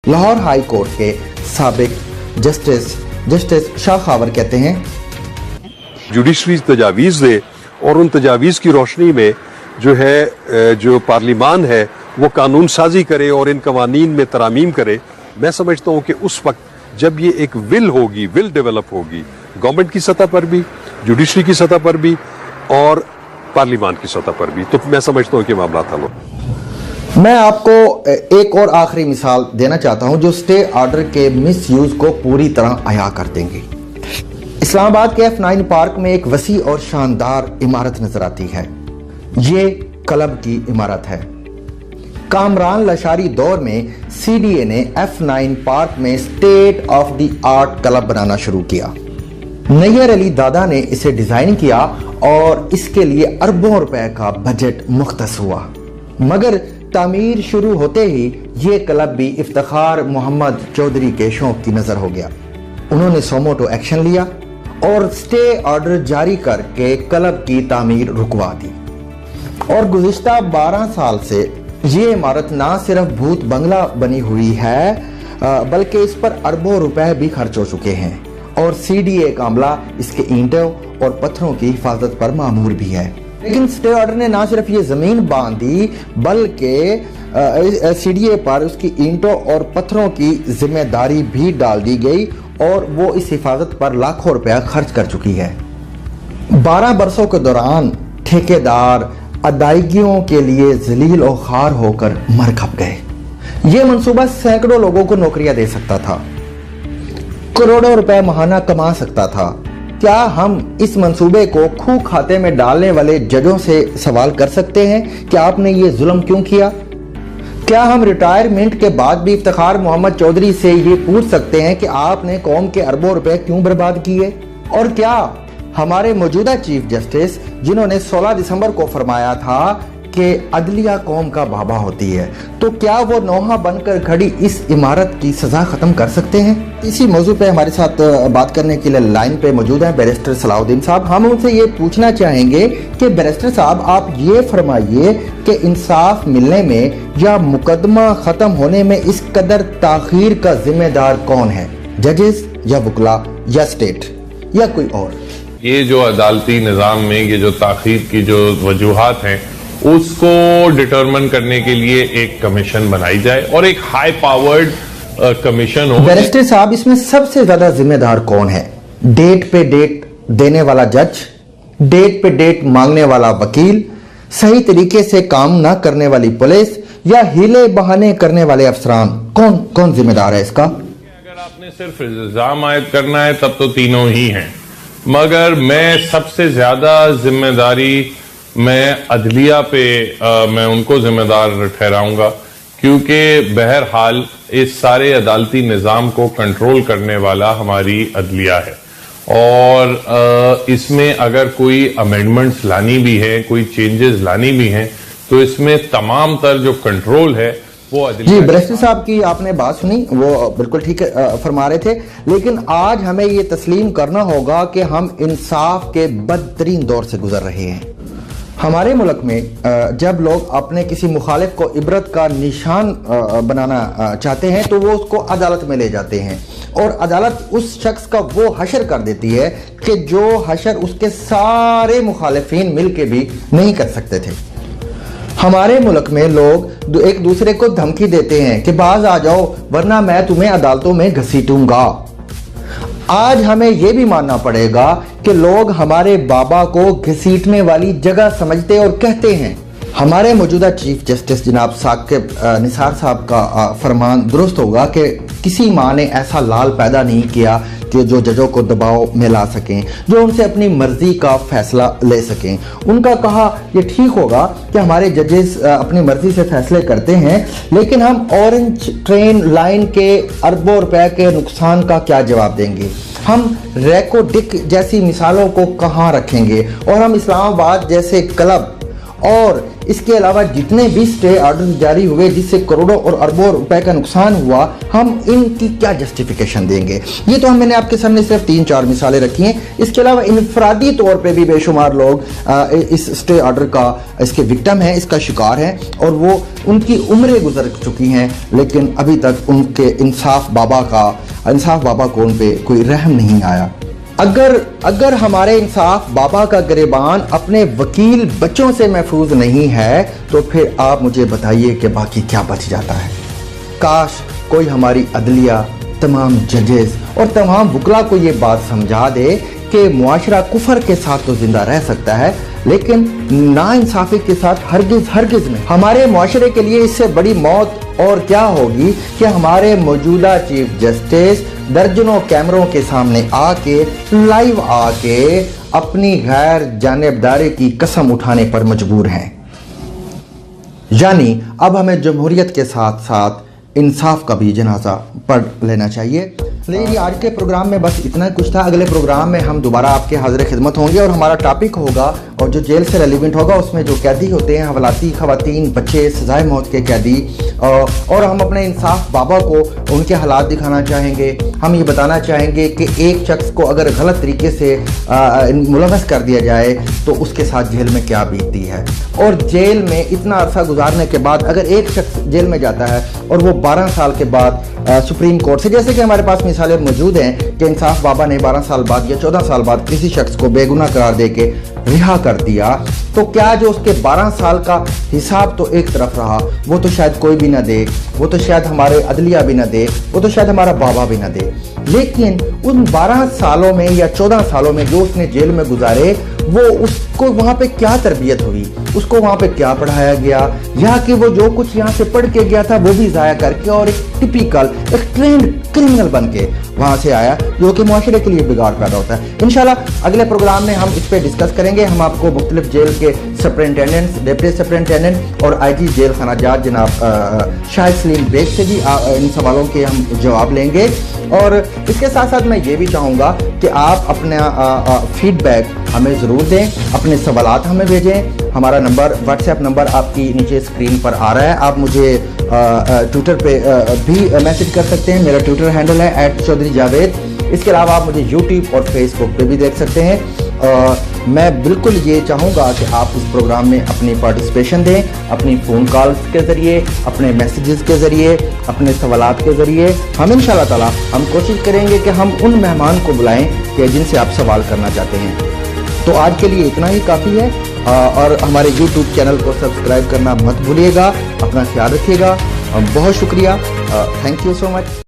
Lahore high court के साबिक justice Shah Khawar कहते हैं, जुडिशरी तजावीज़ दे और उन तजावीज़ की रोशनी में जो पार्लिमान है वो कानून साजी करे और इन कवानीन में तरामीम करे। मैं समझता हूँ कि उस वक्त जब ये एक विल डेवलप होगी गवर्नमेंट की सतह पर भी, जुडिशरी की सतह पर भी और पार्लिमान की सतह पर भी, तो मैं समझता हूँ कि मामला हल हो। मैं आपको एक और आखिरी मिसाल देना चाहता हूं जो स्टे ऑर्डर के मिस यूज को पूरी तरह अया कर देंगी। इस्लामाबाद के F9 पार्क में एक वसी और शानदार इमारत नजर आती है। ये क्लब की इमारत है। कामरान लशारी दौर में CDA ने F9 पार्क में state of the art club बनाना शुरू किया। नैयर अली दादा ने इसे डिजाइन किया और इसके लिए अरबों रुपए का बजट मुख्तस हुआ, मगर तामीर शुरू होते ही ये क्लब भी इफ्तिखार मोहम्मद चौधरी के शौक की नजर हो गया। उन्होंने सोमोटो एक्शन लिया और स्टे ऑर्डर जारी करके क्लब की तामीर रुकवा दी और गुज़िश्ता 12 साल से ये इमारत ना सिर्फ भूत बंगला बनी हुई है बल्कि इस पर अरबों रुपए भी खर्च हो चुके हैं और CDA का अमला इसके ईंटों और पत्थरों की हिफाजत पर मामूर भी है। लेकिन स्टे ऑर्डर ने ना सिर्फ ये जमीन बांधी बल्कि CDA पर उसकी ईंटों और पत्थरों की जिम्मेदारी भी डाल दी गई और वो इस हिफाजत पर लाखों रुपया खर्च कर चुकी है। 12 बरसों के दौरान ठेकेदार अदायगियों के लिए जलील और खार होकर मर खप गए। ये मंसूबा सैकड़ों लोगों को नौकरियां दे सकता था, करोड़ों रुपए माहाना कमा सकता था। क्या हम इस मंसूबे को खूह खाते में डालने वाले जजों से सवाल कर सकते हैं कि आपने ये जुल्म क्यों किया? क्या हम रिटायरमेंट के बाद भी इफ्तिखार मोहम्मद चौधरी से ये पूछ सकते हैं कि आपने कौम के अरबों रुपए क्यों बर्बाद किए? और क्या हमारे मौजूदा चीफ जस्टिस जिन्होंने 16 दिसंबर को फरमाया था कि अदलिया कौम का बाबा होती है, तो क्या वो नौहा बनकर खड़ी इस इमारत की सजा खत्म कर सकते हैं? इसी मौजू पे हमारे साथ बात करने के लिए लाइन पे मौजूद हैं बैरिस्टर सलाउद्दीन साहब। हम उनसे ये पूछना चाहेंगे कि बैरिस्टर साहब आप ये फरमाइए कि इंसाफ मिलने में या मुकदमा खत्म होने में इस कदर ताखीर का जिम्मेदार कौन है, जजेस या वकला या स्टेट या कोई और? ये जो अदालती निज़ाम में ये जो ताखीर की जो वजूहात हैं उसको डिटरमिन करने के लिए एक कमीशन बनाई जाए और एक हाई पावर्ड कमीशन हो। बैरिस्टर साहब इसमें सबसे ज्यादा जिम्मेदार कौन है? डेट पे डेट देने वाला जज, डेट पे डेट मांगने वाला वकील, सही तरीके से काम ना करने वाली पुलिस या हीले बहाने करने वाले अफसरान? कौन जिम्मेदार है इसका? अगर आपने सिर्फ इल्जाम आयद करना है तब तो तीनों ही हैं, मगर मैं सबसे ज्यादा जिम्मेदारी मैं अदलिया पे मैं उनको जिम्मेदार ठहराऊंगा, क्योंकि बहरहाल इस सारे अदालती निज़ाम को कंट्रोल करने वाला हमारी अदलिया है और इसमें अगर कोई अमेंडमेंट्स लानी भी है, कोई चेंजेस लानी भी हैं, तो इसमें तमाम तर जो कंट्रोल है वो अदलिया। जी, बैरिस्टर साहब की आपने बात सुनी, वो बिल्कुल ठीक फरमा रहे थे, लेकिन आज हमें ये तस्लीम करना होगा कि हम इंसाफ के बदतरीन दौर से गुजर रहे हैं। हमारे मुल्क में जब लोग अपने किसी मुखालिफ को इबरत का निशान बनाना चाहते हैं तो वो उसको अदालत में ले जाते हैं और अदालत उस शख्स का वो हशर कर देती है कि जो हशर उसके सारे मुखालिफिन मिल के भी नहीं कर सकते थे। हमारे मुल्क में लोग एक दूसरे को धमकी देते हैं कि बाज आ जाओ वरना मैं तुम्हें अदालतों में घसीटूंगा। आज हमें यह भी मानना पड़ेगा कि लोग हमारे बाबा को घसीटने वाली जगह समझते और कहते हैं। हमारे मौजूदा चीफ जस्टिस जनाब साकिब निसार साहब का फरमान दुरुस्त होगा कि किसी माँ ने ऐसा लाल पैदा नहीं किया कि जो जजों को दबाव में ला सकें, जो उनसे अपनी मर्जी का फैसला ले सकें। उनका कहा यह ठीक होगा कि हमारे जजेस अपनी मर्जी से फैसले करते हैं, लेकिन हम ऑरेंज ट्रेन लाइन के अरबों रुपए के नुकसान का क्या जवाब देंगे? हम रैको डिक जैसी मिसालों को कहाँ रखेंगे? और हम इस्लामाबाद जैसे क्लब اور اس کے علاوہ جتنے بھی اسٹے آرڈر جاری ہوئے جس سے کروڑوں اور اربوں روپے کا نقصان ہوا، ہم ان کی کیا جسٹیفیکیشن دیں گے؟ یہ تو میں نے آپ کے سامنے صرف 3-4 مثالیں رکھی ہیں۔ اس کے علاوہ انفرادی طور پہ بھی بے شمار لوگ اس اسٹے آرڈر کا اس کے وکٹم ہیں، اس کا شکار ہیں، اور وہ ان کی عمریں گزر چکی ہیں، لیکن ابھی تک ان کے انصاف بابا کو ان پہ کوئی رحم نہیں آیا۔ اگر ہمارے انصاف بابا کا گریبان اپنے وکیل بچوں سے محفوظ نہیں ہے تو پھر آپ مجھے بتائیے کہ باقی کیا بچ جاتا ہے؟ کاش کوئی ہماری عدلیہ، تمام ججز اور تمام وکلا کو یہ بات سمجھا دے کہ معاشرہ کفر کے ساتھ تو زندہ رہ سکتا ہے لیکن ناانصافی کے ساتھ ہرگز نہیں۔ ہمارے معاشرے کے لیے اس سے بڑی موت اور کیا ہوگی کہ ہمارے موجودہ چیف جسٹس درجنوں کیمروں کے سامنے لائیو آ کے اپنی غیر جانبداری کی قسم اٹھانے پر مجبور ہیں۔ یعنی اب ہمیں جمہوریت کے ساتھ ساتھ انصاف کا بھی جنازہ پڑھ لینا چاہیے۔ لیکن آج کے پروگرام میں بس اتنا کچھ تھا۔ اگلے پروگرام میں ہم دوبارہ آپ کے حاضر خدمت ہوں گے اور ہمارا ٹاپک ہوگا اور جو جیل سے ریلیونٹ ہوگا اس میں جو قیدی ہوتے ہیں، حوالاتی خواتین، بچے، سزائے موت کے قیدی، اور ہم اپنے انصاف بابا کو ان کے حالات دکھانا چاہیں گے۔ ہم یہ بتانا چاہیں گے کہ ایک شخص کو اگر غلط طریقے سے ملوث کر دیا جائے تو اس کے ساتھ جیل میں کیا بیتتی ہے، اور جیل میں اتنا عرصہ گزارنے کے بعد اگر ایک شخص جیل میں جاتا ہے اور وہ 12 سال کے بعد سپریم کورٹ سے، جیسے کہ ہمارے پاس مثالیں موجود ہیں کہ انصاف بابا نے 12 سال بعد یا 14 سال بعد کسی شخص کو بے گناہ قرار دے کے رہا کر دیا، تو کیا جو اس کے 12 سال کا حساب تو ایک طرف رہا وہ تو شاید کوئی بھی نہ دے، وہ تو شاید ہمارے عدلیہ بھی نہ دے، وہ تو شاید ہمارا بابا بھی نہ دے، لیکن ان 12 سالوں میں یا 14 سالوں میں جو اس نے جیل میں گزارے، وہ اس کو وہاں پہ کیا تربیت ہوئی، اس کو وہاں پہ کیا پڑھایا گیا، یا کہ وہ جو کچھ یہاں سے پڑھ کے گیا تھا وہ بھی ضائع کر کے اور ایک ٹپیکل ایک ٹرینڈ کرمنل بن کے وہاں سے آیا، جو کہ معاشرے کے لیے بگاڑ پیدا ہوتا ہے۔ انشاءاللہ اگلے پروگرام میں ہم اس پہ ڈسکس کریں گے۔ ہم آپ کو مختلف جیل کے سپرنٹینڈنٹس، ڈپٹی سپرنٹینڈنٹ اور آئی جی جیل خانہ جات جناب شاہد سلیم بیگ سے بھی ان سوالوں کے ہم جواب لیں گے، اور اس کے ساتھ ساتھ میں یہ بھی چاہوں گا کہ آپ اپنا فیڈ بیک ہمیں ضرور دیں، اپنے سوالات ہمیں بھیجیں۔ ہمارا نمبر، واٹس ایپ نمبر آپ کی نیچے اسکرین پر آ رہا ہے۔ آپ مجھے ٹویٹر پہ بھی میسج کر سکتے ہیں، میرا ٹویٹر ہینڈل ہے @چودھری جاوید۔ اس کے علاوہ آپ مجھے یوٹیوب اور فیس بک پہ بھی دیکھ سکتے ہیں۔ میں بالکل یہ چاہوں گا کہ آپ اس پروگرام میں اپنی پارٹیسپیشن دیں، اپنی فون کالز کے ذریعے، اپنے میسیجز کے ذریعے، اپنے سوالات کے ذریعے۔ ہم انشاءاللہ تعالی ہم کوشش کریں گے کہ ہم ان مہمان کو بلائیں کہ جن سے آپ سوال کرنا چاہتے ہیں۔ تو آج کے لیے اتنا ہی کافی ہے، اور ہمارے یوٹیوب چینل کو سبسکرائب کرنا مت بھولیے گا۔ اپنا خیال رکھیے گا، بہت شکریہ، تھینک یو سو مچ۔